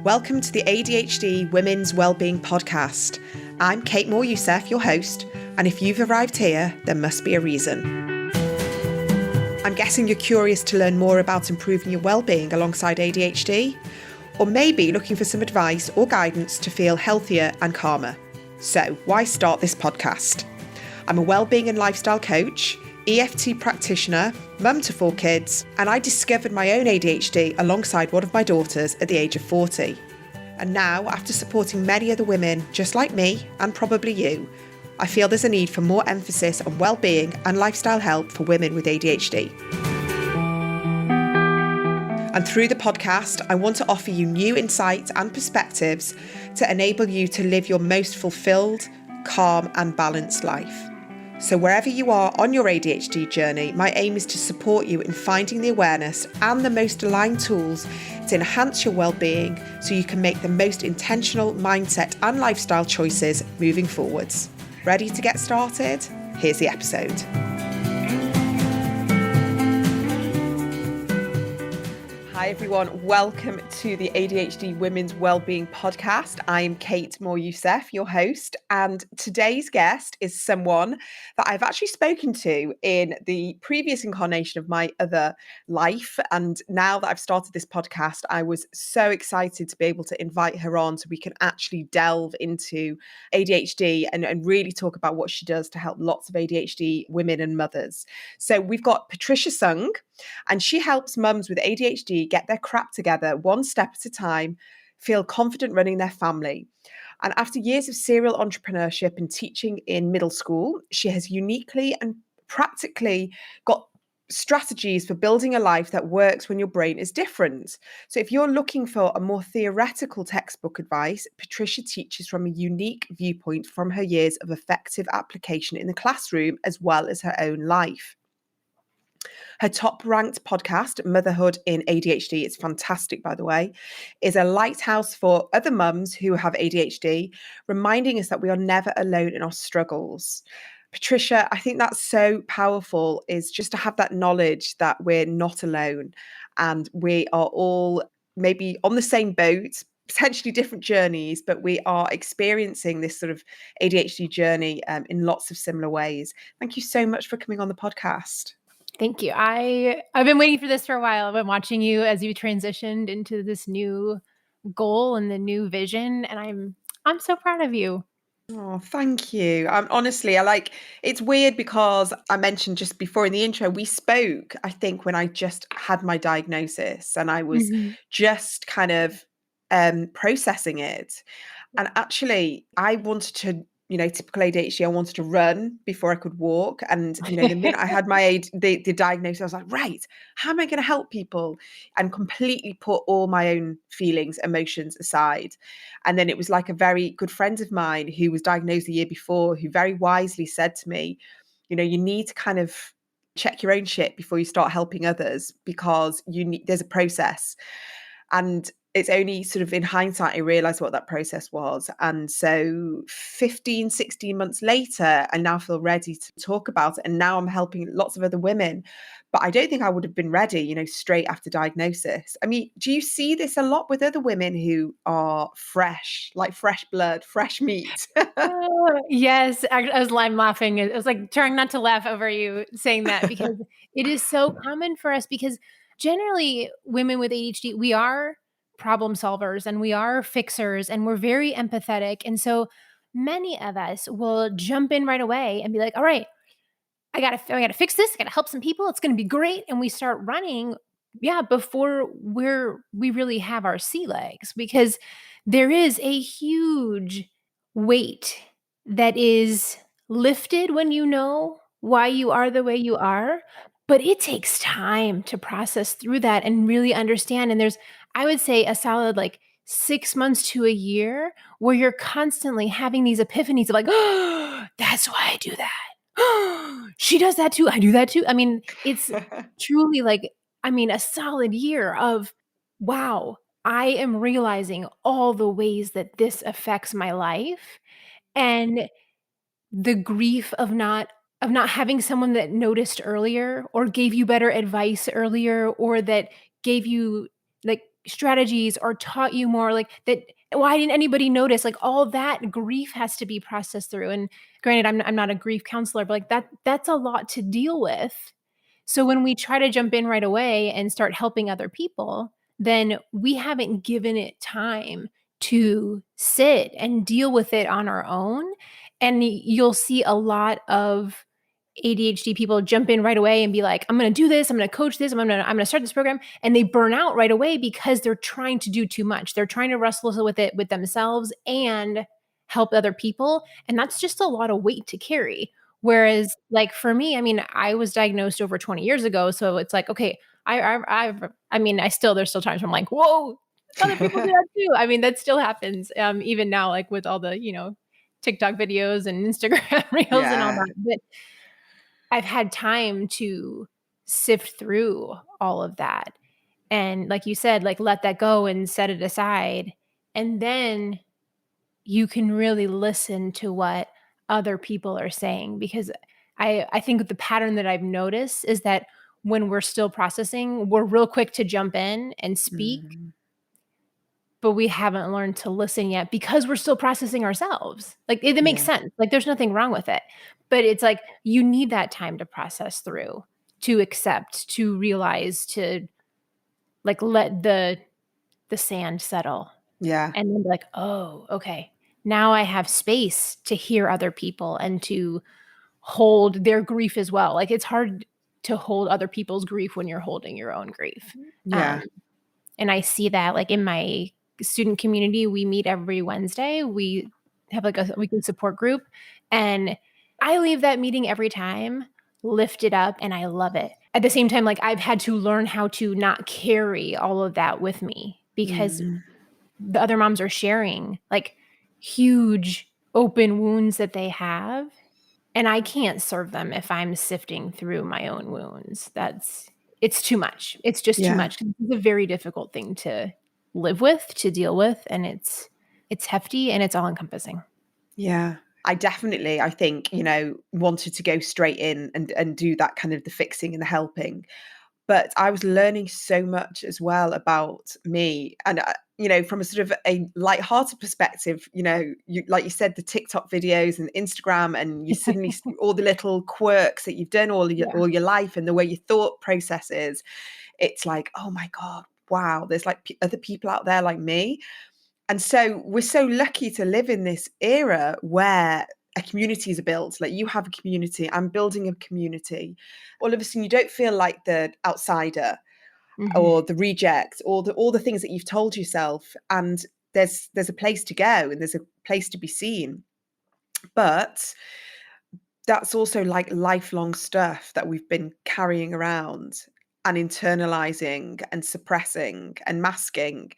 Welcome to the ADHD Women's Wellbeing Podcast. I'm Kate Moore-Youssef, your host, and if you've arrived here, there must be a reason. I'm guessing you're curious to learn more about improving your wellbeing alongside ADHD, or maybe looking for some advice or guidance to feel healthier and calmer. So, why start this podcast? I'm a wellbeing and lifestyle coach, EFT practitioner, mum to 4 kids, and I discovered my own ADHD alongside one of my daughters at the age of 40. And now, after supporting many other women just like me, and probably you, I feel there's a need for more emphasis on wellbeing and lifestyle help for women with ADHD. And through the podcast, I want to offer you new insights and perspectives to enable you to live your most fulfilled, calm and balanced life. So wherever you are on your ADHD journey, my aim is to support you in finding the awareness and the most aligned tools to enhance your well-being so you can make the most intentional mindset and lifestyle choices moving forwards. Ready to get started? Here's the episode. Hi everyone, welcome to the ADHD Women's Wellbeing Podcast. I'm Kate Moore-Youssef, your host, and today's guest is someone that I've actually spoken to in the previous incarnation of my other life. And now that I've started this podcast, I was so excited to be able to invite her on so we can actually delve into ADHD and really talk about what she does to help lots of ADHD women and mothers. So we've got Patricia Sung, and she helps mums with ADHD get their crap together one step at a time, feel confident running their family. And after years of serial entrepreneurship and teaching in middle school, she has uniquely and practically got strategies for building a life that works when your brain is different. So if you're looking for a more theoretical textbook advice, Patricia teaches from a unique viewpoint from her years of effective application in the classroom as well as her own life. Her top-ranked podcast, Motherhood in ADHD, it's fantastic, by the way, is a lighthouse for other mums who have ADHD, reminding us that we are never alone in our struggles. Patricia, I think that's so powerful, is just to have that knowledge that we're not alone and we are all maybe on the same boat, potentially different journeys, but we are experiencing this sort of ADHD journey in lots of similar ways. Thank you so much for coming on the podcast. Thank you. I've been waiting for this for a while. I've been watching you as you transitioned into this new goal and the new vision, and I'm so proud of you. Oh, thank you. Honestly, it's weird because I mentioned just before in the intro, we spoke, I think, when I just had my diagnosis and I was just kind of processing it. And actually, I wanted to, typical ADHD, I wanted to run before I could walk. And, the minute I had the diagnosis, I was like, right, how am I going to help people? And completely put all my own feelings, emotions aside. And then it was like a very good friend of mine who was diagnosed the year before, who very wisely said to me, you need to kind of check your own shit before you start helping others because there's a process. And it's only sort of in hindsight, I realized what that process was. And so 15, 16 months later, I now feel ready to talk about it. And now I'm helping lots of other women. But I don't think I would have been ready, straight after diagnosis. I mean, do you see this a lot with other women who are fresh, like fresh blood, fresh meat? Yes, I was laughing. It was like trying not to laugh over you saying that because it is so common for us because generally women with ADHD, we are problem solvers and we are fixers and we're very empathetic. And so many of us will jump in right away and be like, all right, I gotta fix this. I gotta help some people. It's going to be great. And we start running. Yeah. Before we really have our sea legs, because there is a huge weight that is lifted when you know why you are the way you are. But it takes time to process through that and really understand. And there's, I would say, a solid 6 months to a year where you're constantly having these epiphanies of like, oh, that's why I do that. She does that too. I do that too. I mean, it's truly a solid year of, wow, I am realizing all the ways that this affects my life and the grief of not having someone that noticed earlier or gave you better advice earlier or that gave you strategies or taught you more, like that, why didn't anybody notice? Like all that grief has to be processed through. And granted, I'm not a grief counselor, but like that's a lot to deal with. So when we try to jump in right away and start helping other people, then we haven't given it time to sit and deal with it on our own. And you'll see a lot of ADHD people jump in right away and be like, I'm going to do this. I'm going to coach this. I'm going to start this program. And they burn out right away because they're trying to do too much. They're trying to wrestle with it with themselves and help other people. And that's just a lot of weight to carry. Whereas like for me, I mean, I was diagnosed over 20 years ago. So it's like, okay, I still, there's still times where I'm like, whoa, other people do that too. I mean, that still happens. Even now, like with all the, TikTok videos and Instagram reels and all Yeah. that. But I've had time to sift through all of that. And like you said, like let that go and set it aside. And then you can really listen to what other people are saying. Because I think the pattern that I've noticed is that when we're still processing, we're real quick to jump in and speak, Mm, but we haven't learned to listen yet because we're still processing ourselves. Like it makes yeah. sense. Like there's nothing wrong with it. But it's like you need that time to process through, to accept, to realize, to like let the sand settle Yeah. and then be like, "Oh, okay. Now I have space to hear other people and to hold their grief as well." Like it's hard to hold other people's grief when you're holding your own grief. Um Yeah. And I see that like in my student community, we meet every Wednesday. We have like a weekly support group. And I leave that meeting every time lifted up and I love it. At the same time, like I've had to learn how to not carry all of that with me because Mm, the other moms are sharing like huge open wounds that they have. And I can't serve them if I'm sifting through my own wounds. It's too much. It's just too yeah. much. It's a very difficult thing to live with, to deal with, and it's hefty and it's all encompassing. Yeah. I think, wanted to go straight in and do that kind of the fixing and the helping. But I was learning so much as well about me. And, from a sort of a light-hearted perspective, like you said, the TikTok videos and Instagram, and you suddenly see all the little quirks that you've done Yeah. all your life and the way your thought process is. It's like, oh my God, wow, there's like other people out there like me. And so we're so lucky to live in this era where a communities are built. Like you have a community, I'm building a community. All of a sudden, you don't feel like the outsider Mhm. or the reject or all the things that you've told yourself. And there's a place to go and there's a place to be seen. But that's also like lifelong stuff that we've been carrying around and internalizing and suppressing and masking.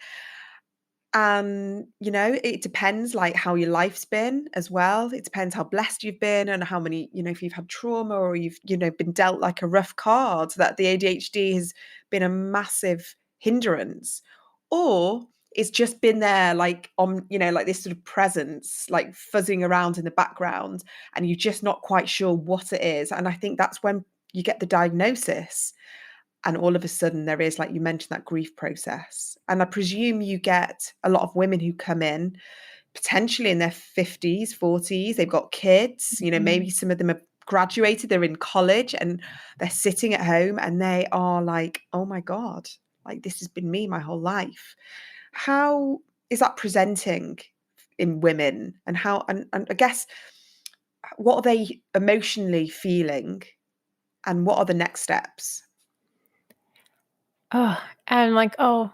And, it depends like how your life's been as well. It depends how blessed you've been and how many, if you've had trauma or you've, been dealt like a rough card, that the ADHD has been a massive hindrance. Or it's just been there like on, like this sort of presence, like fuzzing around in the background, and you're just not quite sure what it is. And I think that's when you get the diagnosis. And all of a sudden there is, like you mentioned, that grief process. And I presume you get a lot of women who come in potentially in their 50s, 40s, they've got kids, maybe Mhm. some of them have graduated, they're in college and they're sitting at home and they are like, oh my God, like this has been me my whole life. How is that presenting in women, and how, and I guess, what are they emotionally feeling and what are the next steps? Oh, I'm like, "Oh,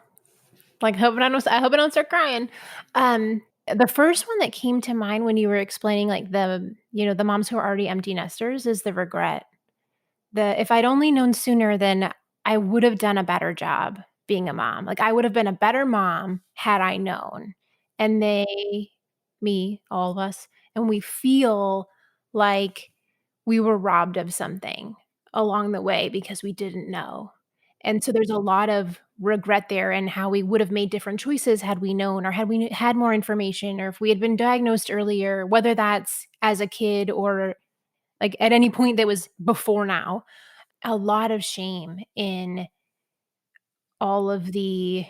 like I hope I don't start crying." The first one that came to mind when you were explaining like the moms who are already empty nesters is the regret. The if I'd only known sooner, then I would have done a better job being a mom. Like, I would have been a better mom had I known. And me, all of us, and we feel like we were robbed of something along the way because we didn't know. And so there's a lot of regret there and how we would have made different choices had we known or had we had more information or if we had been diagnosed earlier, whether that's as a kid or like at any point that was before now. A lot of shame in all of the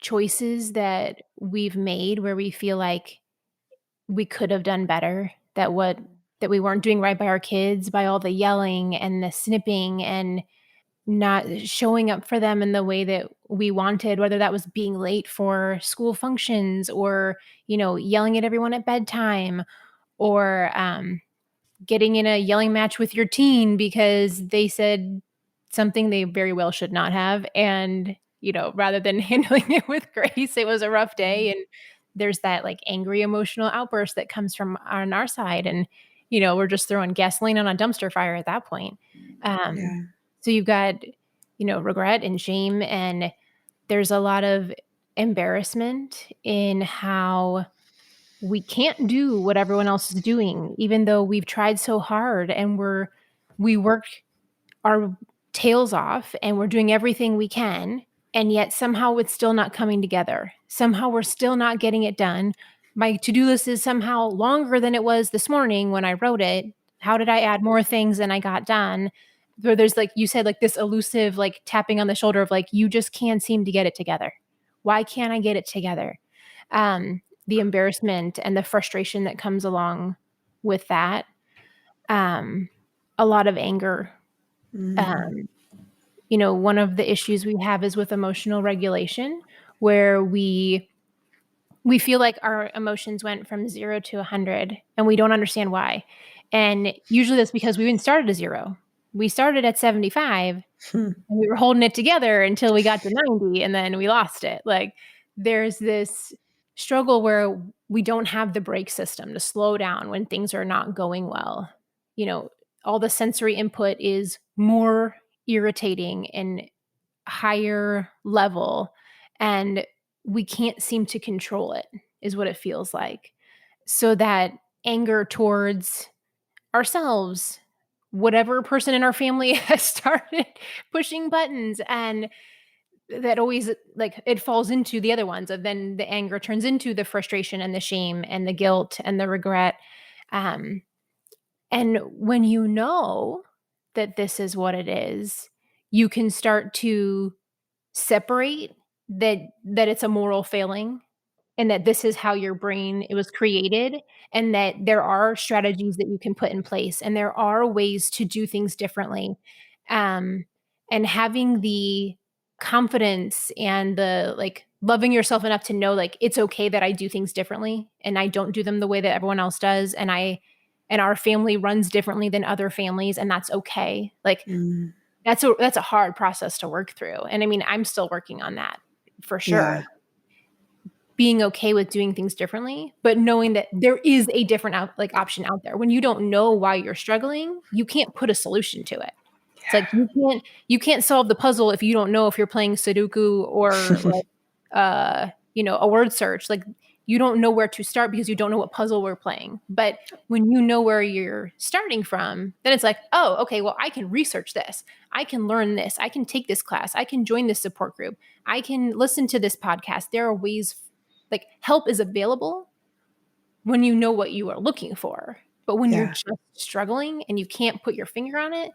choices that we've made where we feel like we could have done better, that we weren't doing right by our kids, by all the yelling and the snipping and not showing up for them in the way that we wanted, whether that was being late for school functions or, yelling at everyone at bedtime or getting in a yelling match with your teen because they said something they very well should not have. And, rather than handling it with grace, it was a rough day. And there's that like angry emotional outburst that comes from on our side. And, we're just throwing gasoline on a dumpster fire at that point. Yeah. So you've got, regret and shame. And there's a lot of embarrassment in how we can't do what everyone else is doing, even though we've tried so hard and we work our tails off and we're doing everything we can. And yet somehow it's still not coming together. Somehow we're still not getting it done. My to-do list is somehow longer than it was this morning when I wrote it. How did I add more things than I got done? Where there's like you said, like this elusive, like tapping on the shoulder of like, you just can't seem to get it together. Why can't I get it together? The embarrassment and the frustration that comes along with that. A lot of anger. One of the issues we have is with emotional regulation, where we feel like our emotions went from 0 to 100 and we don't understand why. And usually that's because we didn't start at 0. We started at 75 and we were holding it together until we got to 90 and then we lost it. Like there's this struggle where we don't have the brake system to slow down when things are not going well. All the sensory input is more irritating and higher level, and we can't seem to control it, is what it feels like. So that anger towards ourselves, whatever person in our family has started pushing buttons, and that always like it falls into the other ones. And then the anger turns into the frustration and the shame and the guilt and the regret. And when you know that this is what it is, you can start to separate that it's a moral failing and that this is how your brain it was created, and that there are strategies that you can put in place and there are ways to do things differently. And having the confidence and the like loving yourself enough to know like it's okay that I do things differently and I don't do them the way that everyone else does, and our family runs differently than other families, and that's okay. Like that's a hard process to work through. And I mean, I'm still working on that for sure. Yeah. Being okay with doing things differently, but knowing that there is a different option out there. When you don't know why you're struggling, you can't put a solution to it. It's like you can't solve the puzzle if you don't know if you're playing Sudoku or like a word search. Like you don't know where to start because you don't know what puzzle we're playing. But when you know where you're starting from, then it's like, oh, okay, well, I can research this. I can learn this. I can take this class. I can join this support group. I can listen to this podcast. There are ways, like help is available when you know what you are looking for. But when you're just struggling and you can't put your finger on it,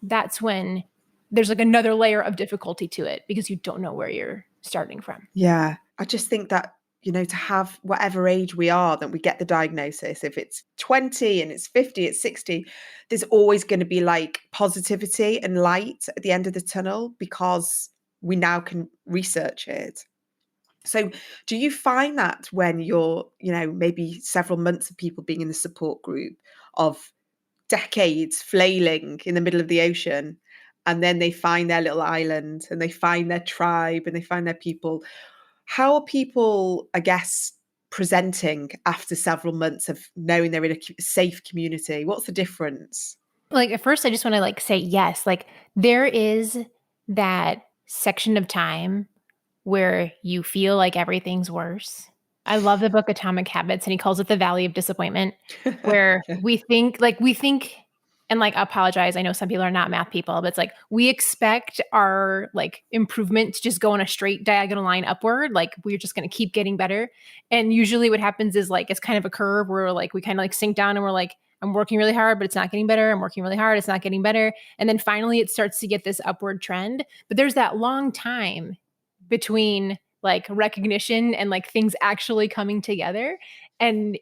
that's when there's like another layer of difficulty to it because you don't know where you're starting from. Yeah. I just think that, to have whatever age we are, that we get the diagnosis, if it's 20 and it's 50, it's 60, there's always going to be like positivity and light at the end of the tunnel because we now can research it. So do you find that when you're, maybe several months of people being in the support group of decades flailing in the middle of the ocean, and then they find their little island and they find their tribe and they find their people, how are people, I guess, presenting after several months of knowing they're in a safe community? What's the difference? Like at first I just want to like say yes, like there is that section of time where you feel like everything's worse. I love the book Atomic Habits, and he calls it the Valley of Disappointment, where we think, and like, I apologize. I know some people are not math people, but it's like, we expect our like improvement to just go in a straight diagonal line upward. Like we're just going to keep getting better. And usually what happens is like, it's kind of a curve where like, we kind of like sink down and we're like, I'm working really hard, but it's not getting better. I'm working really hard. It's not getting better. And then finally it starts to get this upward trend. But there's that long time between like recognition and like things actually coming together. And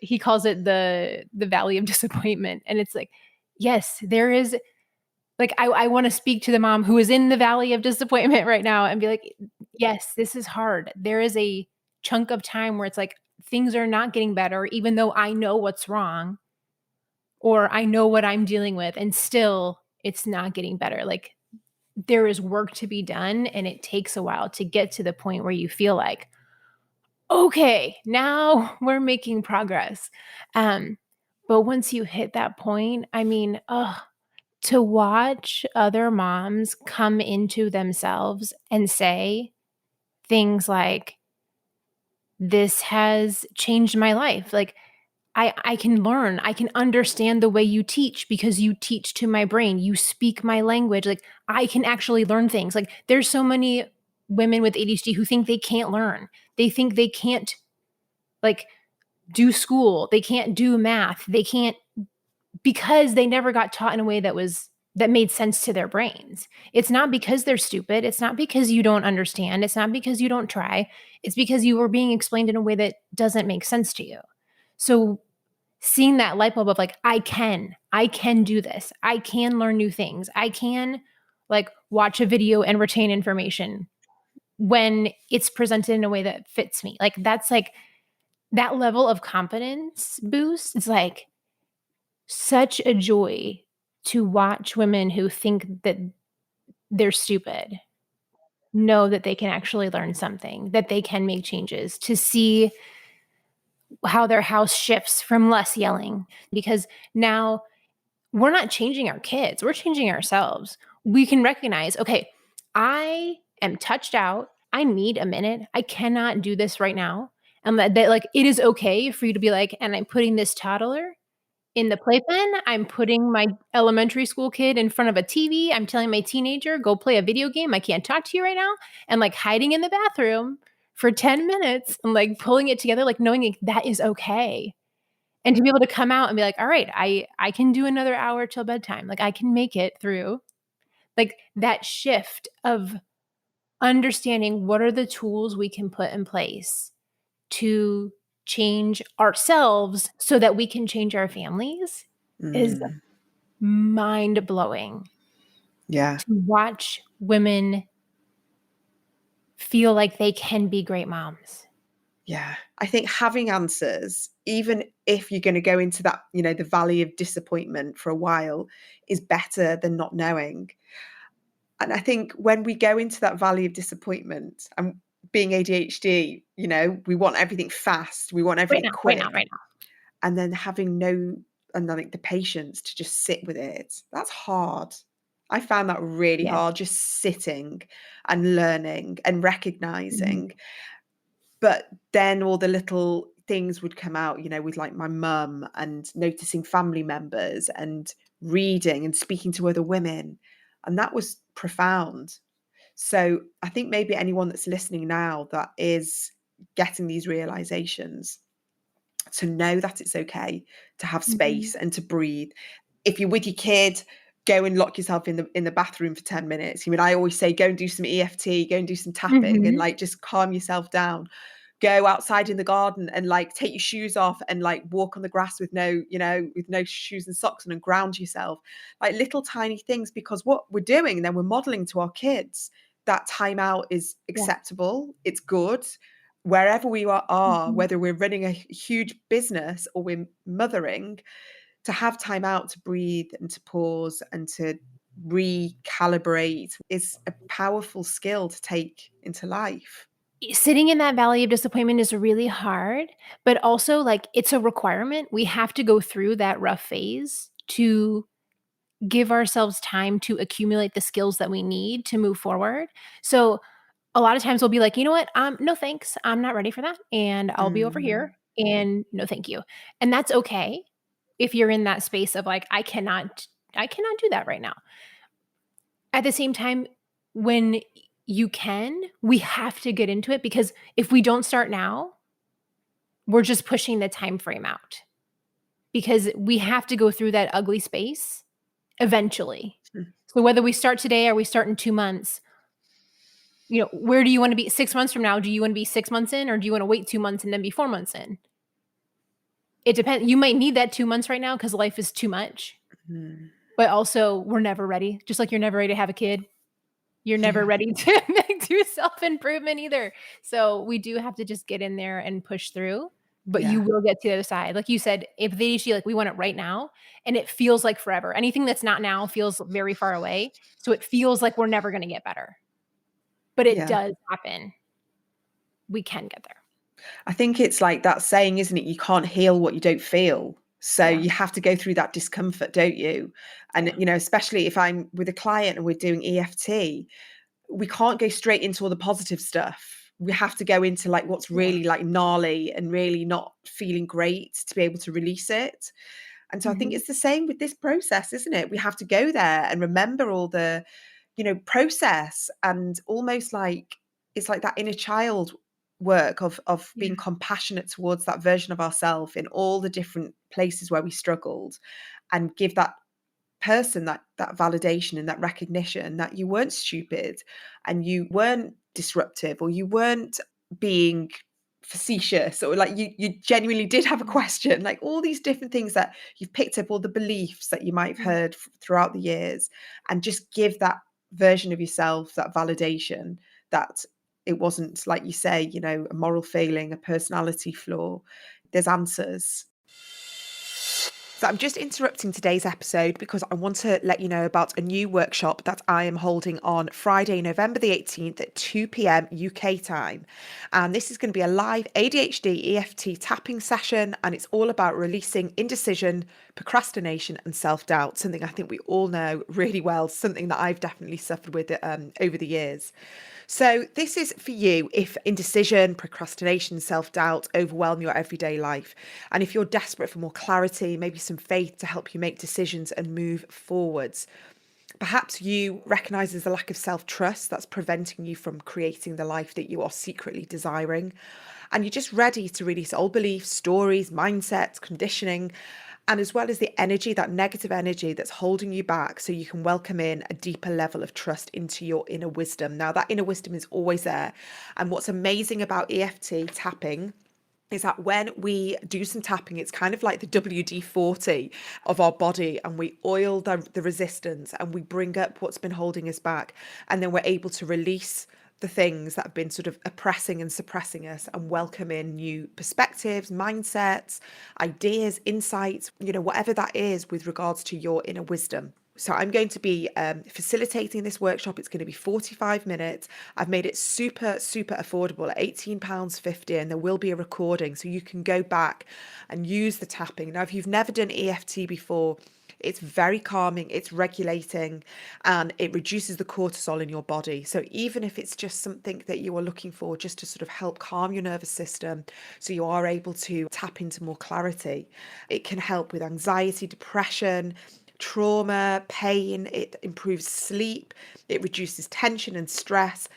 he calls it the valley of disappointment. And it's like, yes, there is, like, I want to speak to the mom who is in the valley of disappointment right now and be like, yes, this is hard. There is a chunk of time where it's like things are not getting better, even though I know what's wrong or I know what I'm dealing with, and still it's not getting better. Like, there is work to be done, and it takes a while to get to the point where you feel like, okay, now we're making progress. Um, but once you hit that point, I mean, oh, to watch other moms come into themselves and say things like, "This has changed my life." Like, I can learn, I can understand the way you teach because you teach to my brain, you speak my language, like, I can actually learn things. Like, there's so many women with ADHD who think they can't learn. They think they can't, like, do school, they can't do math, they can't, because they never got taught in a way that made sense to their brains. It's not because they're stupid, it's not because you don't understand, it's not because you don't try, it's because you were being explained in a way that doesn't make sense to you. So, seeing that light bulb of like, I can do this. I can learn new things. I can, like, watch a video and retain information when it's presented in a way that fits me. Like, that's like that level of confidence boost. It's like such a joy to watch women who think that they're stupid know that they can actually learn something, that they can make changes, to see how their house shifts from less yelling, because now we're not changing our kids, we're changing ourselves. We can recognize, okay, I am touched out. I need a minute. I cannot do this right now. And that like, it is okay for you to be like, and I'm putting this toddler in the playpen. I'm putting my elementary school kid in front of a TV. I'm telling my teenager, go play a video game. I can't talk to you right now. And like hiding in the bathroom for 10 minutes and like pulling it together, like knowing like, that is okay. And to be able to come out and be like, all right, I can do another hour till bedtime. Like, I can make it through. Like, that shift of understanding what are the tools we can put in place to change ourselves so that we can change our families is Mm, mind blowing. yeah. To watch women feel like they can be great moms. Yeah. I think having answers, even if you're going to go into that, the valley of disappointment for a while, is better than not knowing. And I think when we go into that valley of disappointment, and being ADHD, we want everything fast, we want Right everything now, right now, quick. right now. And then having no, and I think the patience to just sit with it, that's hard. I found that really Yes. hard, just sitting and learning and Mhm. recognizing. But then all the little things would come out, with like my mum, and noticing family members and reading and speaking to other women. And that was profound. So I think maybe anyone that's listening now that is getting these realizations, to know that it's okay to have Mhm. space and to breathe. If you're with your kid, go and lock yourself in the bathroom for 10 minutes. I always say, go and do some EFT, go and do some tapping, and Mhm. like just calm yourself down. Go outside in the garden and like take your shoes off and like walk on the grass with no shoes and socks on, and ground yourself. Like little tiny things, because what we're doing, and then we're modeling to our kids that time out is Yeah. acceptable, it's good. Wherever we are, Mhm. whether we're running a huge business or we're mothering, to have time out to breathe and to pause and to recalibrate is a powerful skill to take into life. Sitting in that valley of disappointment is really hard, but also, like, it's a requirement. We have to go through that rough phase to give ourselves time to accumulate the skills that we need to move forward. So, a lot of times we'll be like, "You know what? No thanks. I'm not ready for that, and I'll be over Mm, here, and no thank you." And that's okay if you're in that space of like, I cannot do that right now. At the same time, when you can, we have to get into it, because if we don't start now, we're just pushing the time frame out, because we have to go through that ugly space eventually. mm, So whether we start today or we start in 2 months, where do you want to be 6 months from now? Do you want to be 6 months in, or do you want to wait 2 months and then be 4 months in? It depends. You might need that 2 months right now because life is too much. Mm. But also, we're never ready. Just like you're never ready to have a kid. You're never Yeah. ready to do self-improvement either. So we do have to just get in there and push through, but you Yeah. will get to the other side. Like you said, if the ADHD, like we want it right now, and it feels like forever. Anything that's not now feels very far away. So it feels like we're never going to get better. But it Yeah. does happen. We can get there. I think it's like that saying, isn't it? You can't heal what you don't feel. So Yeah. you have to go through that discomfort, don't you? And, Yeah. especially if I'm with a client and we're doing EFT, we can't go straight into all the positive stuff. We have to go into like what's Yeah. really like gnarly and really not feeling great to be able to release it. And so I think Mhm. it's the same with this process, isn't it? We have to go there and remember all the, process, and almost like it's like that inner child work of Yeah. being compassionate towards that version of ourselves in all the different places where we struggled, and give that person that validation and that recognition that you weren't stupid and you weren't disruptive or you weren't being facetious, or like you genuinely did have a Yeah. question, like all these different things that you've picked up, all the beliefs that you might have Yeah. heard throughout the years, and just give that version of yourself that validation that it wasn't, like you say, a moral failing, a personality flaw. There's answers. So I'm just interrupting today's episode because I want to let you know about a new workshop that I am holding on Friday, November the 18th at 2 p.m. UK time. And this is going to be a live ADHD EFT tapping session, and it's all about releasing indecision, procrastination, and self-doubt, something I think we all know really well, something that I've definitely suffered with over the years. So this is for you if indecision, procrastination, self-doubt overwhelm your everyday life. And if you're desperate for more clarity, maybe some faith to help you make decisions and move forwards. Perhaps you recognize there's a lack of self-trust that's preventing you from creating the life that you are secretly desiring. And you're just ready to release old beliefs, stories, mindsets, conditioning, and as well as the energy, that negative energy that's holding you back, so you can welcome in a deeper level of trust into your inner wisdom. Now, that inner wisdom is always there. And what's amazing about EFT tapping is that when we do some tapping, it's kind of like the WD-40 of our body, and we oil the resistance and we bring up what's been holding us back. And then we're able to release the things that have been sort of oppressing and suppressing us, and welcome in new perspectives, mindsets, ideas, insights, whatever that is with regards to your inner wisdom. So I'm going to be facilitating this workshop. It's going to be 45 minutes. I've made it super, super affordable at £18.50, and there will be a recording so you can go back and use the tapping. Now, if you've never done EFT before, it's very calming, it's regulating, and it reduces the cortisol in your body. So even if it's just something that you are looking for just to sort of help calm your nervous system so you are able to tap into more clarity, it can help with anxiety, depression, trauma, pain. It improves sleep, it reduces tension and stress,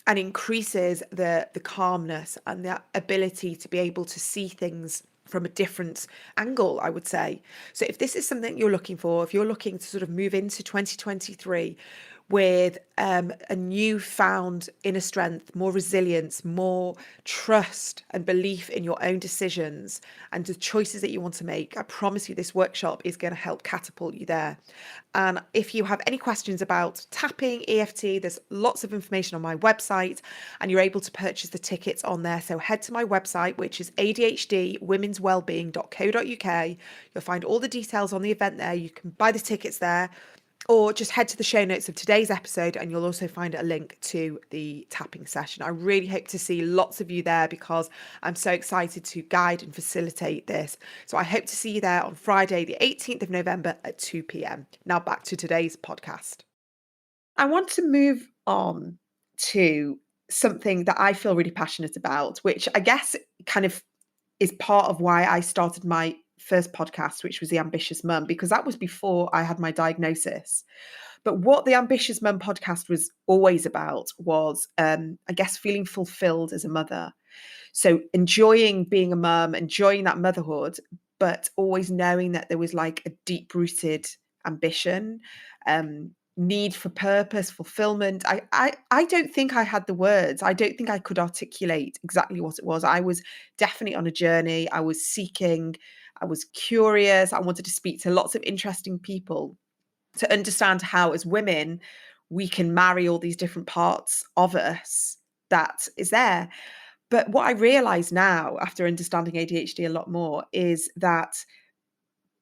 and increases the calmness and the ability to be able to see things from a different angle, I would say. So if this is something you're looking for, if you're looking to sort of move into 2023 with a newfound inner strength, more resilience, more trust and belief in your own decisions and the choices that you want to make, I promise you this workshop is going to help catapult you there. And if you have any questions about tapping, EFT, there's lots of information on my website, and you're able to purchase the tickets on there. So head to my website, which is adhdwomenswellbeing.co.uk. You'll find all the details on the event there. You can buy the tickets there, or just head to the show notes of today's episode and you'll also find a link to the tapping session. I really hope to see lots of you there because I'm so excited to guide and facilitate this. So I hope to see you there on Friday, the 18th of November at 2 p.m. Now back to today's podcast. I want to move on to something that I feel really passionate about, which I guess kind of is part of why I started my first podcast, which was The Ambitious Mum, because that was before I had my diagnosis. But what the Ambitious Mum podcast was always about was, I guess, feeling fulfilled as a mother. So enjoying being a mum, enjoying that motherhood, but always knowing that there was like a deep rooted ambition. need for purpose, fulfillment. I don't think I had the words. I don't think I could articulate exactly what it was. I was definitely on a journey. I was seeking, I was curious. I wanted to speak to lots of interesting people to understand how, as women, we can marry all these different parts of us that is there. But what I realize now, after understanding ADHD a lot more, is that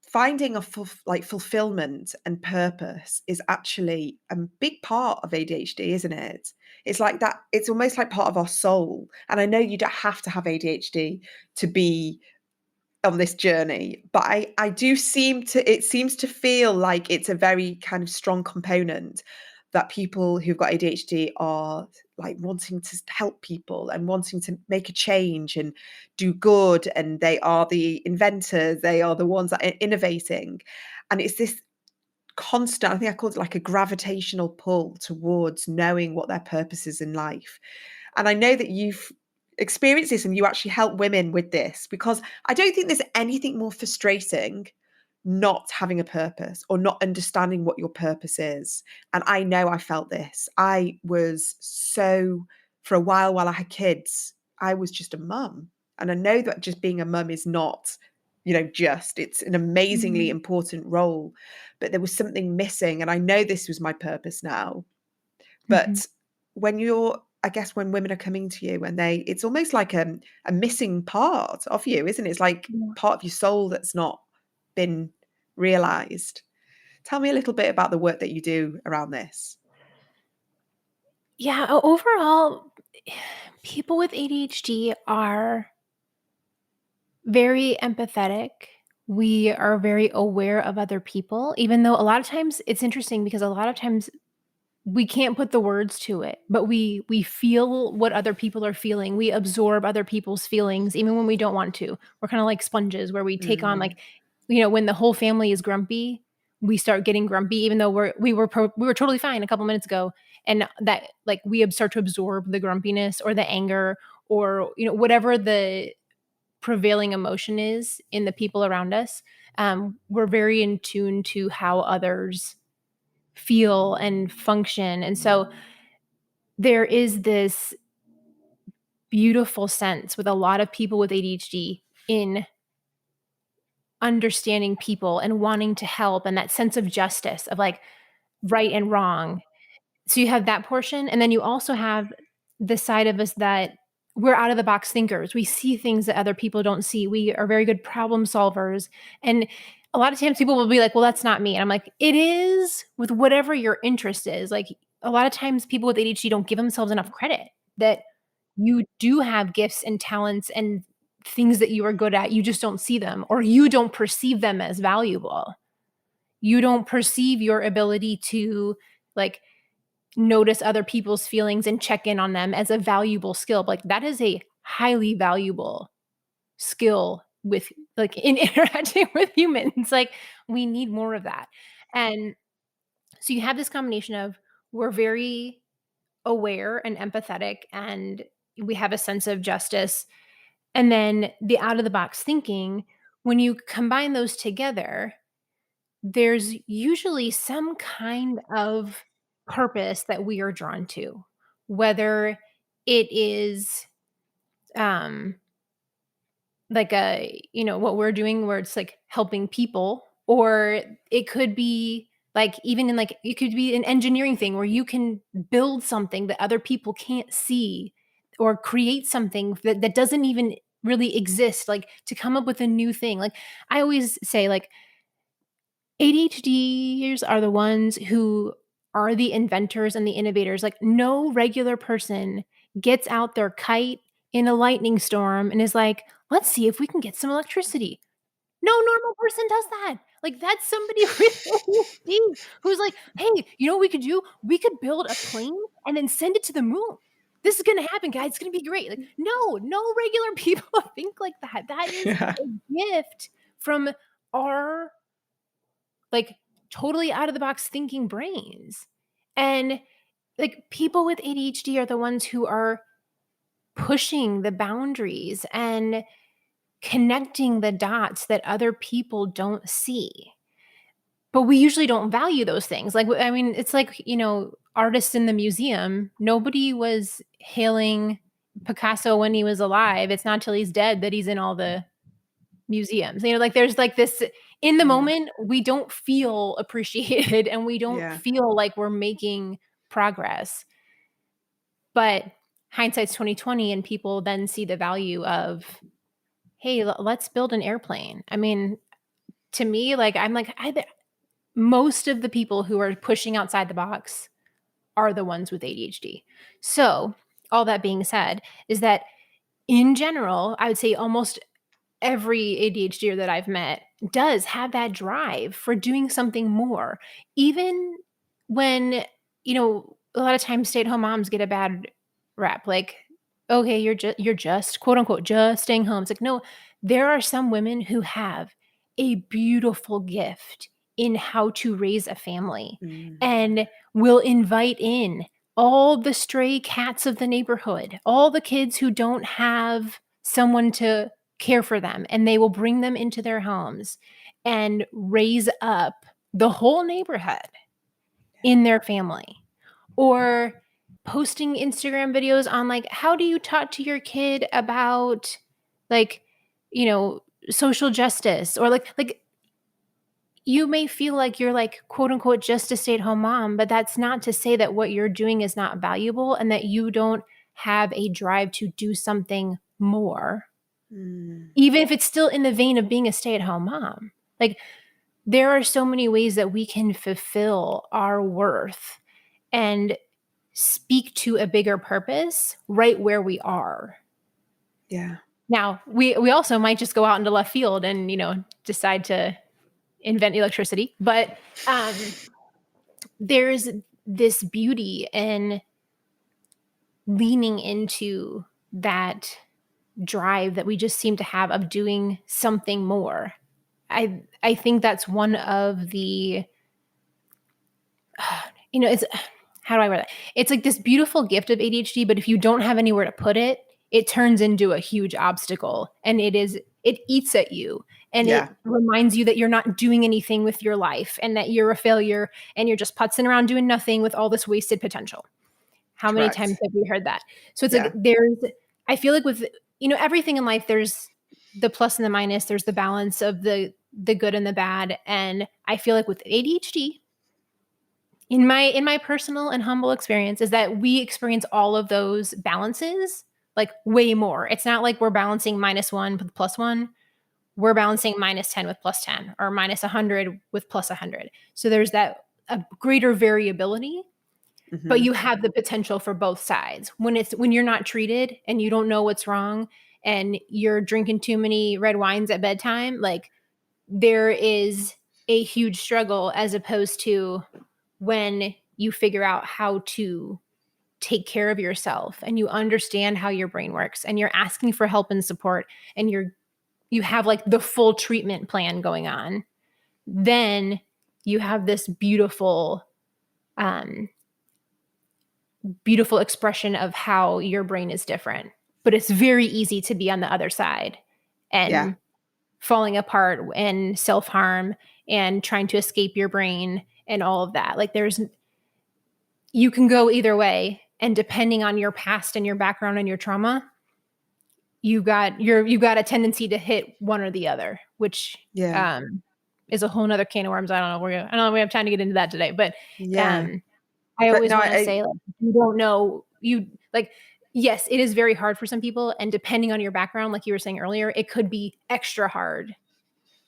finding a fulfillment and purpose is actually a big part of ADHD, isn't it? It's like that. It's almost like part of our soul. And I know you don't have to have ADHD to be on this journey, but I do it seems to feel like it's a very kind of strong component that people who've got ADHD are like wanting to help people and wanting to make a change and do good, and they are the inventors, they are the ones that are innovating. And it's this constant, I think I called it like a gravitational pull towards knowing what their purpose is in life. And I know that you've experienced this and you actually help women with this, because I don't think there's anything more frustrating not having a purpose or not understanding what your purpose is. And I know I felt this. I was so, for a while I had kids, I was just a mum. And I know that just being a mum is not, it's an amazingly Mhm. important role, but there was something missing. And I know this was my purpose now. Mhm. But I guess when women are coming to you and it's almost like a missing part of you, isn't it? It's like Yeah. part of your soul that's not been realized. Tell me a little bit about the work that you do around this. Yeah, overall, people with ADHD are very empathetic. We are very aware of other people, even though a lot of times it's interesting because a lot of times we can't put the words to it, but we feel what other people are feeling. We absorb other people's feelings even when we don't want to. We're kinda like sponges where we take on, Mm, like, when the whole family is grumpy, we start getting grumpy even though we were totally fine a couple minutes ago, and that, like, we start to absorb the grumpiness or the anger or, whatever the prevailing emotion is in the people around us. We're very in tune to how others feel and function. And so there is this beautiful sense with a lot of people with ADHD in understanding people and wanting to help, and that sense of justice of like right and wrong. So you have that portion, and then you also have the side of us that we're out of the box thinkers. We see things that other people don't see. We are very good problem solvers. And a lot of times people will be like, well, that's not me. And I'm like, it is with whatever your interest is. Like a lot of times people with ADHD don't give themselves enough credit that you do have gifts and talents and things that you are good at. You just don't see them or you don't perceive them as valuable. You don't perceive your ability to like notice other people's feelings and check in on them as a valuable skill. Like that is a highly valuable skill with like in interacting with humans. Like we need more of that. And so you have this combination of we're very aware and empathetic and we have a sense of justice. And then the out of the box thinking, when you combine those together, there's usually some kind of purpose that we are drawn to, whether it is, um, like what we're doing where it's like helping people, or it could be like even in like it could be an engineering thing where you can build something that other people can't see or create something that doesn't even really exist, like to come up with a new thing. Like I always say like ADHDers are the ones who are the inventors and the innovators. Like, no regular person gets out their kite in a lightning storm and is like, "Let's see if we can get some electricity." No normal person does that. Like, that's somebody with ADHD who's like, "Hey, you know what we could do? We could build a plane and then send it to the moon. This is gonna happen, guys. It's gonna be great." Like, no regular people think like that. That is yeah. a gift from our like totally out of the box thinking brains. And like people with ADHD are the ones who are pushing the boundaries and connecting the dots that other people don't see. but we usually don't value those things. Like, I mean, it's like, artists in the museum, nobody was hailing Picasso when he was alive. It's not till he's dead that he's in all the museums. Like there's like this in the Yeah. moment, we don't feel appreciated and we don't Yeah. feel like we're making progress. But hindsight's 2020 and people then see the value of, hey, let's build an airplane. I mean, to me, like I'm like most of the people who are pushing outside the box are the ones with ADHD. So, all that being said, is that in general, I would say almost every ADHDer that I've met does have that drive for doing something more. Even when, a lot of times stay-at-home moms get a bad rap, like, okay, you're just quote unquote just staying home. It's like, no, there are some women who have a beautiful gift in how to raise a family Mm. and will invite in all the stray cats of the neighborhood, all the kids who don't have someone to care for them, and they will bring them into their homes and raise up the whole neighborhood in their family. Or posting Instagram videos on like, how do you talk to your kid about like, you know, social justice, or like you may feel like you're like quote unquote just a stay-at-home mom, but that's not to say that what you're doing is not valuable and that you don't have a drive to do something more, Mm. even if it's still in the vein of being a stay-at-home mom. Like there are so many ways that we can fulfill our worth and speak to a bigger purpose right where we are. Yeah. Now, we also might just go out into left field and, decide to invent electricity, but there's this beauty in leaning into that drive that we just seem to have of doing something more. I think that's one of the it's how do I word that? It's like this beautiful gift of ADHD, but if you don't have anywhere to put it, it turns into a huge obstacle, and it eats at you, and it Yeah. reminds you that you're not doing anything with your life and that you're a failure and you're just putzing around doing nothing with all this wasted potential. How many times Correct. have we heard that? So it's like Yeah. I feel like with everything in life, there's the plus and the minus, there's the balance of the good and the bad. And I feel like with ADHD, in my personal and humble experience, is that we experience all of those balances like way more. It's not like we're balancing -1 with +1. We're balancing -10 with +10, or -100 with +100. So there's that a greater variability, but Hmm. you have the potential for both sides. When you're not treated and you don't know what's wrong and you're drinking too many red wines at bedtime, like there is a huge struggle, as opposed to when you figure out how to take care of yourself and you understand how your brain works and you're asking for help and support, and you have like the full treatment plan going on, then you have this um beautiful expression of how your brain is different. But it's very easy to be on the other side Yeah. and falling apart and self-harm and trying to escape your brain and all of that. Like you can go either way, and depending on your past and your background and your trauma, you got a tendency to hit one or the other, which Yeah. is a whole nother can of worms. I don't know if we have time to get into that today, but Yeah. um I But always no, want to say, like, you don't know, you like, yes, it is very hard for some people, and depending on your background, like you were saying earlier, it could be extra hard.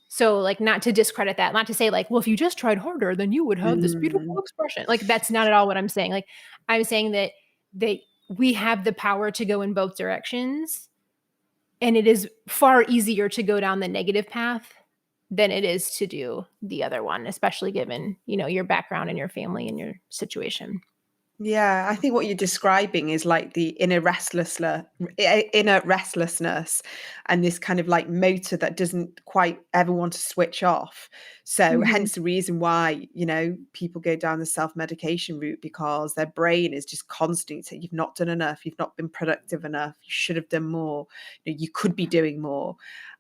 So, like, not to discredit that, not to say like, well, if you just tried harder, then you would have this beautiful mm, expression. Like, that's not at all what I'm saying. Like, I'm saying that we have the power to go in both directions, and it is far easier to go down the negative path than it is to do the other one, especially given, your background and your family and your situation. yeah, I think what you're describing is like the inner restlessness and this kind of like motor that doesn't quite ever want to switch off. So Mhm. hence the reason why, people go down the self-medication route, because their brain is just constantly saying, you've not done enough, you've not been productive enough, you should have done more, you could be doing more.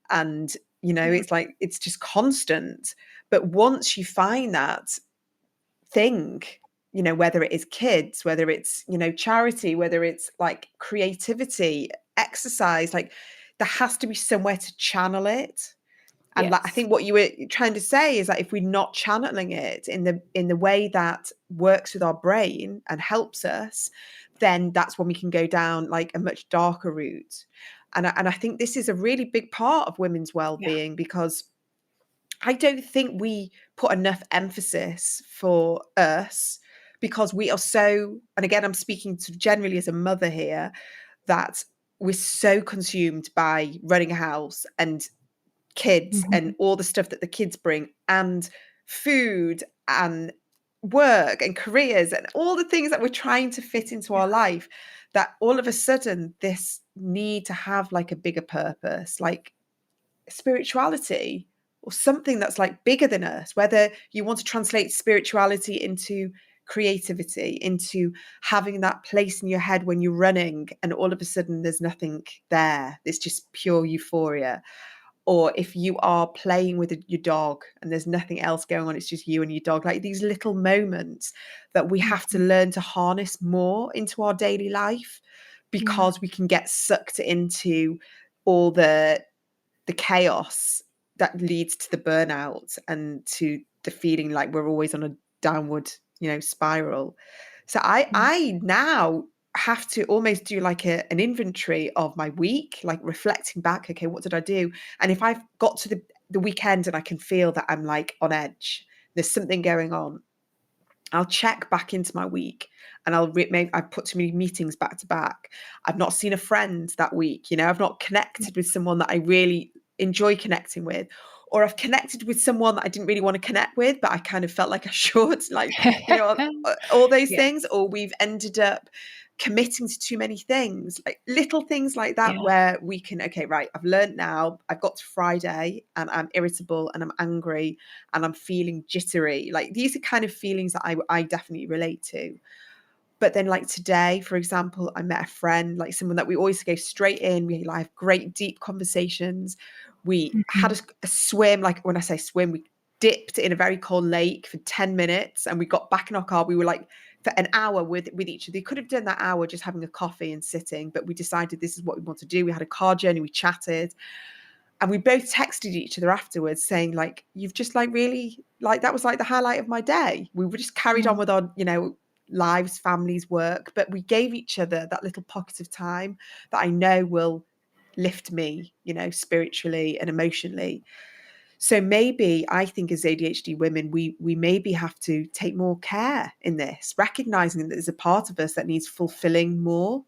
And Yeah. It's like, it's just constant. But once you find that thing, whether it is kids, whether it's, charity, whether it's like creativity, exercise, like there has to be somewhere to channel it. And like, I Yes. think what you were trying to say is that if we're not channeling it in the way that works with our brain and helps us, then that's when we can go down like a much darker route. And I think this is a really big part of women's Yeah. well-being, because I don't think we put enough emphasis for us, because we are so, and again, I'm speaking to generally as a mother here, that we're so consumed by running a house and kids and Mhm. all the stuff that the kids bring, and food and work and careers and all the things that we're trying to fit into Yeah. our life, that all of a sudden this need to have like a bigger purpose, like spirituality or something that's like bigger than us, whether you want to translate spirituality into creativity, into having that place in your head when you're running and all of a sudden there's nothing there, it's just pure euphoria. Or if you are playing with your dog and there's nothing else going on, it's just you and your dog, like these little moments that we have to Mhm. learn to harness more into our daily life, Yeah. because we can get sucked into all the chaos that leads to the burnout and to the feeling like we're always on a downward, spiral. So I Yeah. I now have to almost do like an inventory of my week, like reflecting back, okay, what did I do? And if I've got to the weekend and I can feel that I'm like on edge, there's something going on, I'll check back into my week, and maybe I put too many meetings back to back. I've not seen a friend that week. I've not connected with someone that I really enjoy connecting with, or I've connected with someone that I didn't really want to connect with, but I kind of felt like I should, like, all those Yeah. things, or we've ended up committing to too many things, like little things like that, Yeah. where we can, okay, right, I've learned now, I've got to Friday and I'm irritable and I'm angry and I'm feeling jittery. Like these are kind of feelings that I definitely relate to. But then like today, for example, I met a friend, like someone that we always go straight in. We like have great deep conversations. We had Mhm. a swim, like when I say swim, we dipped in a very cold lake for 10 minutes and we got back in our car. We were like for an hour with each other. We could have done that hour just having a coffee and sitting, but we decided this is what we want to do. We had a car journey, we chatted, and we both texted each other afterwards saying like, you've just like really, like that was like the highlight of my day. We were just carried on Yeah. with our lives, families, work, but we gave each other that little pocket of time that I know will lift me, spiritually and emotionally. So maybe I think as ADHD women, we maybe have to take more care in this, recognizing that there's a part of us that needs fulfilling more,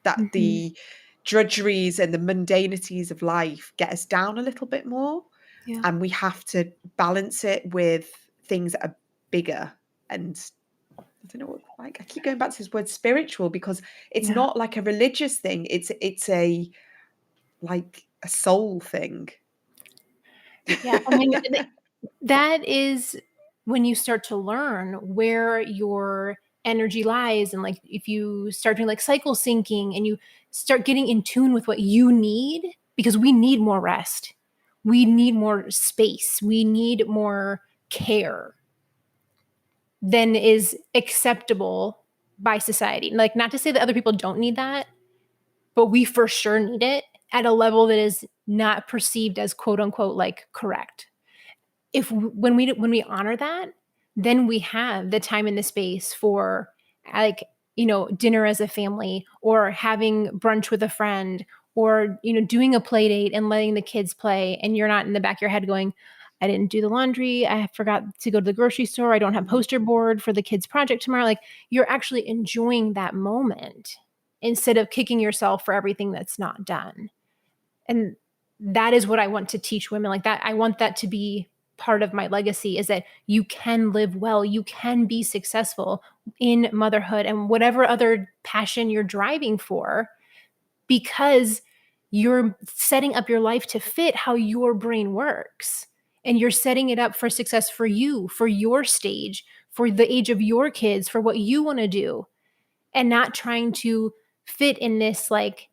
that Mhm. the drudgeries and the mundanities of life get us down a little bit more. Yeah. And we have to balance it with things that are bigger. And I don't know what, like, I keep going back to this word spiritual, because it's Yeah. not like a religious thing. It's a, like a soul thing. Yeah. I mean, that is when you start to learn where your energy lies, and like if you start doing like cycle syncing and you start getting in tune with what you need, because we need more rest, we need more space, we need more care than is acceptable by society. Like, not to say that other people don't need that, but we for sure need it at a level that is not perceived as quote unquote like correct. If when we honor that, then we have the time and the space for, like, dinner as a family, or having brunch with a friend, or doing a play date and letting the kids play, and you're not in the back of your head going, I didn't do the laundry, I forgot to go to the grocery store, I don't have Mhm. poster board for the kids project tomorrow. Like, you're actually enjoying that moment instead of kicking yourself for everything that's not done. And that is what I want to teach women. Like, that I want that to be part of my legacy, is that you can live well, you can be successful in motherhood and whatever other passion you're driving for, because you're setting up your life to fit how your brain works, and you're setting it up for success for you, for your stage, for the age of your kids, for what you want to do, and not trying to fit in this like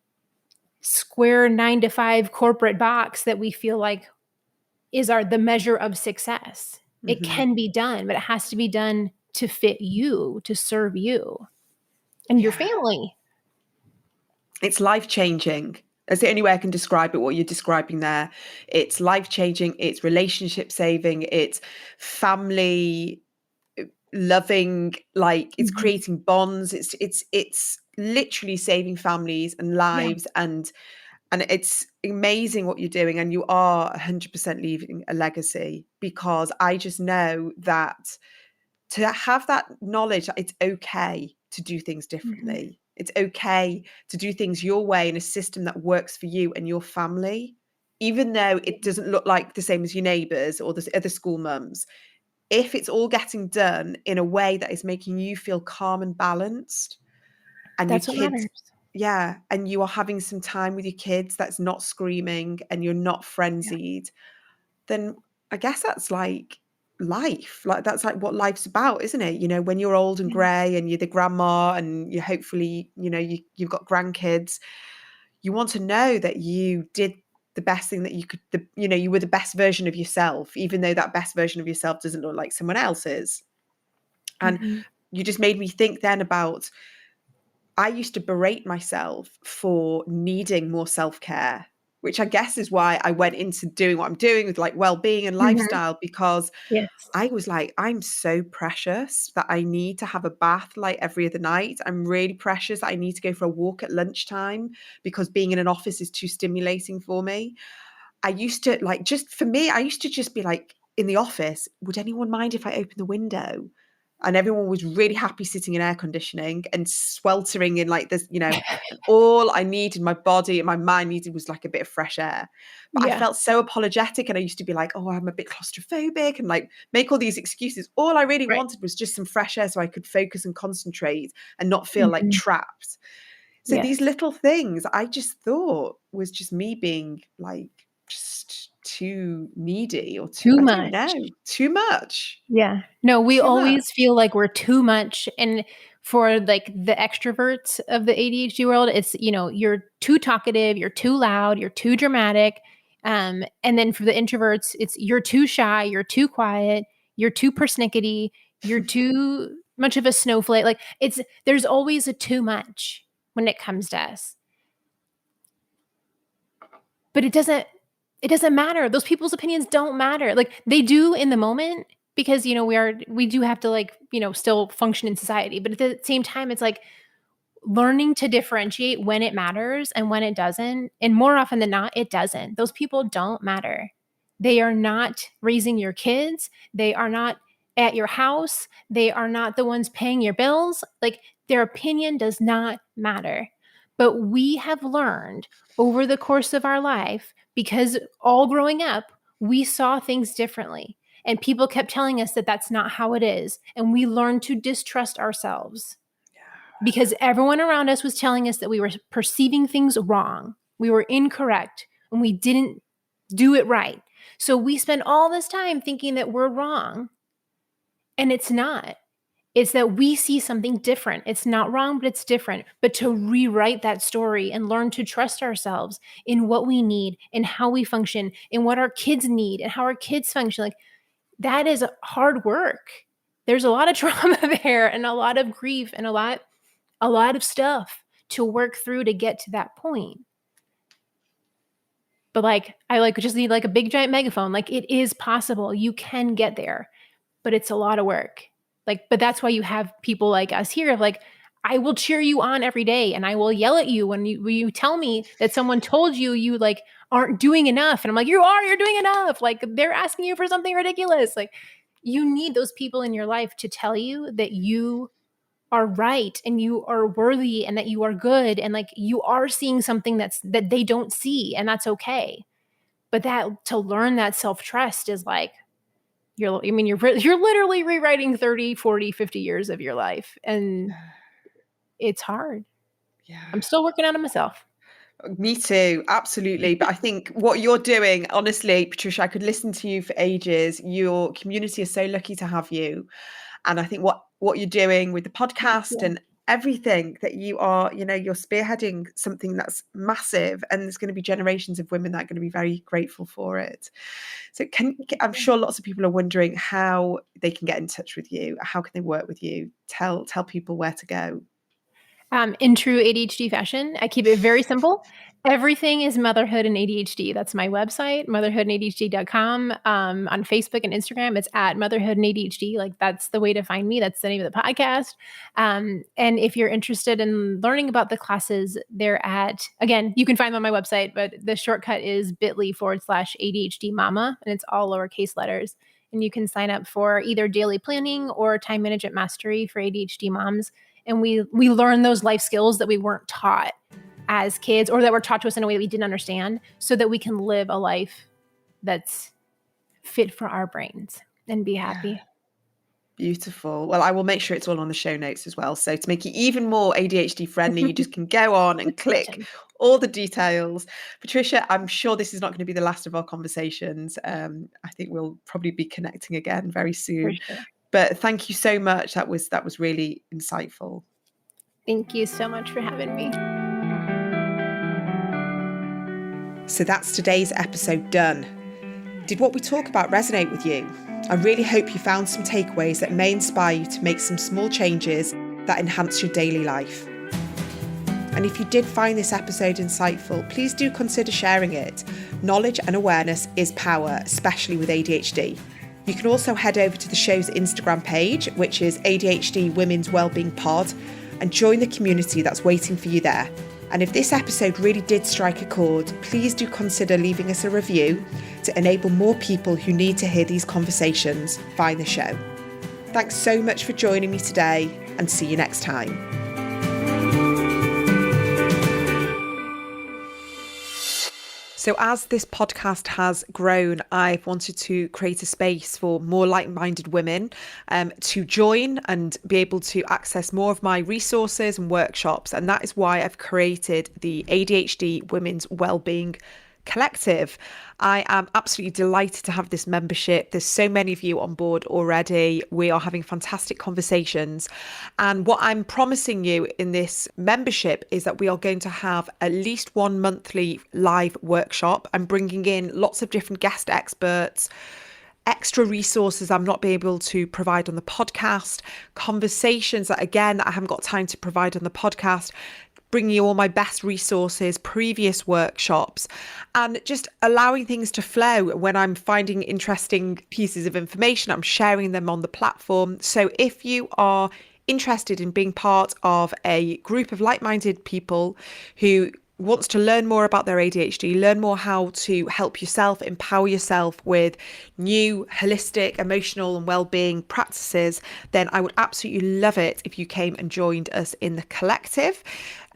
square 9 to 5 corporate box that we feel like is the measure of success. It can be done, but it has to be done to fit you, to serve you and your family. It's life-changing. That's the only way I can describe it, what you're describing there. It's life-changing, it's relationship saving, it's family loving, like it's creating bonds. It's literally saving families and lives, and it's amazing what you're doing, and you are 100% leaving a legacy, because I just know that to have that knowledge that it's okay to do things differently. It's okay to do things your way in a system that works for you and your family, even though it doesn't look like the same as your neighbours or the other school mums. If it's all getting done in a way that is making you feel calm and balanced, and your That's what kids, matters. and you are having some time with your kids that's not screaming and you're not frenzied, then I guess that's like life. Like that's like what life's about, isn't it? You know, when you're old and grey and you're the grandma and you hopefully, you've got grandkids, you want to know that you did the best thing that you could, you were the best version of yourself, even though that best version of yourself doesn't look like someone else's. And you just made me think then about, I used to berate myself for needing more self-care, which I guess is why I went into doing what I'm doing with like well-being and lifestyle, because Yes. I was like, I'm so precious that I need to have a bath like every other night. I'm really precious that I need to go for a walk at lunchtime because being in an office is too stimulating for me. I used to like, just for me, I used to just be like in the office, would anyone mind if I open the window? And everyone was really happy sitting in air conditioning and sweltering in like this, and all I needed, my body and my mind needed, was like a bit of fresh air. But I felt so apologetic, and I used to be like, oh, I'm a bit claustrophobic, and like make all these excuses. All I really wanted was just some fresh air so I could focus and concentrate and not feel like trapped. So these little things I just thought was just me being like just too needy or Too I don't much. know, too much. Yeah. No, we Too always much. feel like we're too much. And for like the extroverts of the ADHD world, it's, you're too talkative, you're too loud, you're too dramatic. And then for the introverts, it's you're too shy, you're too quiet, you're too persnickety, you're too much of a snowflake. Like there's always a too much when it comes to us. But it doesn't matter. Those people's opinions don't matter. Like they do in the moment, because we do have to like still function in society, but at the same time it's like learning to differentiate when it matters and when it doesn't, and more often than not it doesn't. Those people don't matter. They are not raising your kids, they are not at your house, they are not the ones paying your bills. Like their opinion does not matter. But we have learned over the course of our life, because all growing up we saw things differently, and people kept telling us that that's not how it is. And we learned to distrust ourselves because everyone around us was telling us that we were perceiving things wrong. We were incorrect and we didn't do it right. So we spend all this time thinking that we're wrong. And it's not. It's that we see something different. It's not wrong, but it's different. But to rewrite that story and learn to trust ourselves in what we need and how we function and what our kids need and how our kids function, like that is hard work. There's a lot of trauma there and a lot of grief and a lot of stuff to work through to get to that point. But like, I like just need like a big giant megaphone. Like it is possible. You can get there, but it's a lot of work. Like, but that's why you have people like us here of like, I will cheer you on every day and I will yell at you when you tell me that someone told you like aren't doing enough. And I'm like, you're doing enough. Like they're asking you for something ridiculous. Like you need those people in your life to tell you that you are right and you are worthy and that you are good and like you are seeing something that they don't see, and that's okay. But that to learn that self-trust is like you're literally rewriting 30, 40, 50 years of your life, and it's hard. Yeah. I'm still working on it myself. Me too, absolutely. But I think what you're doing, honestly, Patricia, I could listen to you for ages. Your community is so lucky to have you. And I think what you're doing with the podcast and everything that you are, you're spearheading something that's massive, and there's going to be generations of women that are going to be very grateful for it. So I'm sure lots of people are wondering how they can get in touch with you. How can they work with you? Tell people where to go. In true ADHD fashion, I keep it very simple. Everything is motherhood and ADHD. That's my website, motherhoodandadhd.com. On Facebook and Instagram, it's at motherhood and ADHD. Like, that's the way to find me. That's the name of the podcast. And if you're interested in learning about the classes, they're again, you can find them on my website, but the shortcut is bit.ly/ADHD mama, and it's all lowercase letters. And you can sign up for either daily planning or time management mastery for ADHD moms. And we learn those life skills that we weren't taught as kids, or that were taught to us in a way we didn't understand, so that we can live a life that's fit for our brains and be happy. Yeah. Beautiful. Well, I will make sure it's all on the show notes as well. So to make it even more ADHD friendly, you just can go on and click all the details. Patricia, I'm sure this is not going to be the last of our conversations. I think we'll probably be connecting again very soon. Sure. But thank you so much. That was really insightful. Thank you so much for having me. So that's today's episode done. Did what we talk about resonate with you? I really hope you found some takeaways that may inspire you to make some small changes that enhance your daily life. And if you did find this episode insightful, please do consider sharing it. Knowledge and awareness is power, especially with ADHD. You can also head over to the show's Instagram page, which is ADHD Women's Wellbeing Pod, and join the community that's waiting for you there. And if this episode really did strike a chord, please do consider leaving us a review to enable more people who need to hear these conversations find the show. Thanks so much for joining me today, and see you next time. So as this podcast has grown, I've wanted to create a space for more like-minded women to join and be able to access more of my resources and workshops. And that is why I've created the ADHD Women's Wellbeing Collective. I am absolutely delighted to have this membership. There's so many of you on board already. We are having fantastic conversations. And what I'm promising you in this membership is that we are going to have at least one monthly live workshop. I'm bringing in lots of different guest experts, extra resources I'm not being able to provide on the podcast, conversations that, again, I haven't got time to provide on the podcast, bringing you all my best resources, previous workshops, and just allowing things to flow. When I'm finding interesting pieces of information, I'm sharing them on the platform. So if you are interested in being part of a group of like-minded people who wants to learn more about their ADHD, learn more how to help yourself, empower yourself with new holistic, emotional and well-being practices, then I would absolutely love it if you came and joined us in the collective.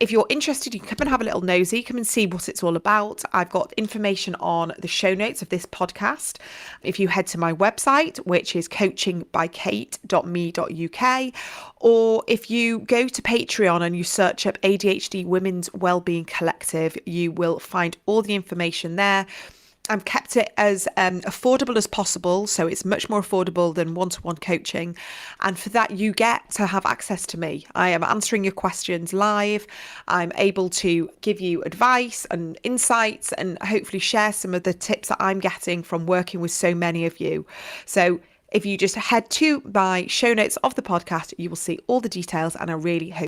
If you're interested, you can come and have a little nosy, come and see what it's all about. I've got information on the show notes of this podcast. If you head to my website, which is coachingbykate.me.uk, or if you go to Patreon and you search up ADHD Women's Wellbeing Collective, you will find all the information there. I've kept it as affordable as possible, so it's much more affordable than one-to-one coaching. And for that, you get to have access to me. I am answering your questions live. I'm able to give you advice and insights and hopefully share some of the tips that I'm getting from working with so many of you. So if you just head to my show notes of the podcast, you will see all the details, and I really hope